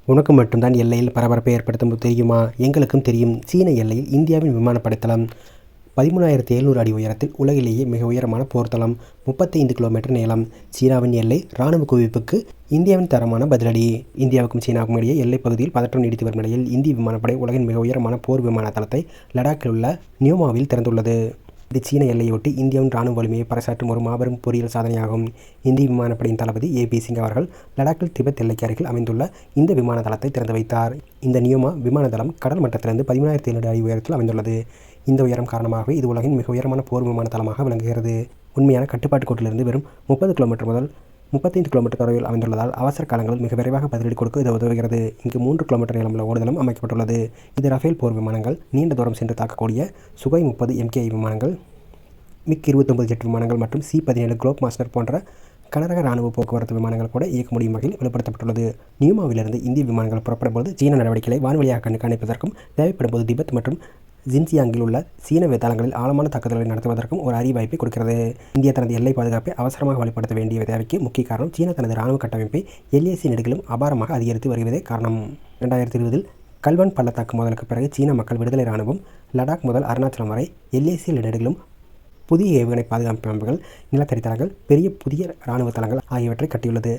உனக்கு மட்டும்தான் எல்லையில் பரபரப்பை ஏற்படுத்தும் தெரியுமா? எங்களுக்கும் தெரியும். சீன எல்லையில் இந்தியாவின் விமானப்படை தளம் 13,700 அடி உயரத்தில் உலகிலேயே மிக உயரமான போர்த்தளம். 35 கிலோமீட்டர் நீளம். சீனாவின் எல்லை ராணுவ குவிப்புக்கு இந்தியாவின் தரமான பதிலடி. இந்தியாவுக்கும் சீனாவுக்கும் இடையே எல்லைப் பகுதியில் பதற்றம் நீடித்து வரும் நிலையில் இந்திய விமானப்படை உலகின் மிக உயரமான போர் விமான தளத்தை லடாக்கில் உள்ள நியோமாவில் திறந்துள்ளது. இது சீன எல்லையொட்டி இந்தியாவின் ராணுவ வலிமையை பறைசாற்றும் ஒரு மாபெரும் பொறியியல் சாதனையாகும். இந்திய விமானப்படையின் தளபதி ஏ.பி. சிங் அவர்கள் லடாக்கில் திபெத் எல்லைக்கு அருகில் அமைந்துள்ள இந்த விமான தளத்தை திறந்து வைத்தார். இந்த நியோமா விமான தளம் கடல் மட்டத்திலிருந்து 13,700 அடி உயரத்தில் அமைந்துள்ளது. இந்த உயரம் காரணமாகவே இது உலகின் மிக உயரமான போர் விமான தளமாக விளங்குகிறது. உண்மையான கட்டுப்பாட்டு கோட்டிலிருந்து வெறும் 30 கிலோமீட்டர் முதல் 35 கிலோமீட்டர் தொலைவில் அமைந்துள்ளதால் அவசர காலங்களில் மிக விரைவாக பதிலடி கொடுக்க இது உதவுகிறது. இங்கு 3 கிலோமீட்டர் நீளமுள்ள ஓடுதளம் அமைக்கப்பட்டுள்ளது. இது ரஃபேல் போர் விமானங்கள், நீண்ட தூரம் சென்று தாக்கக்கூடிய சுகோய் 30 MKI விமானங்கள், மிக் 29 ஜெட் விமானங்கள் மற்றும் C-17 குளோப் மாஸ்டர் போன்ற கனரக ராணுவ போக்குவரத்து விமானங்கள் கூட இயக்க முடியும் வகையில் வலுப்படுத்தப்பட்டுள்ளது. நியூமாவிலிருந்து இந்திய விமானங்கள் புறப்படும்போது சீன நடவடிக்கைகளை வான்வழியாக கண்காணிப்பதற்கும் தேவைப்படும் போது திபெத் மற்றும் ஜின்ஜியாங்கில் உள்ள சீன தளங்களில் ஆழமான தாக்குதல்களை நடத்துவதற்கும் ஒரு அரிய வாய்ப்பை கொடுக்கிறது. இந்தியா தனது எல்லை பாதுகாப்பை அவசரமாக வலுப்படுத்த வேண்டிய தேவைக்கு முக்கிய காரணம் சீனா தனது ராணுவ கட்டமைப்பை LAC நெடுகிலும் அபாரமாக அதிகரித்து வருவதே காரணம். 2020 கல்வான் பள்ளத்தாக்கு மோதலுக்கு பிறகு சீன மக்கள் விடுதலை ராணுவம் லடாக் முதல் அருணாச்சலம் வரை LAC நெடுகிலும் புதிய ஏவுகணை பாதுகாப்பு அமைப்புகள், நிலத்தடி தளங்கள், புதிய இராணுவ தளங்கள் ஆகியவற்றை கட்டியுள்ளது.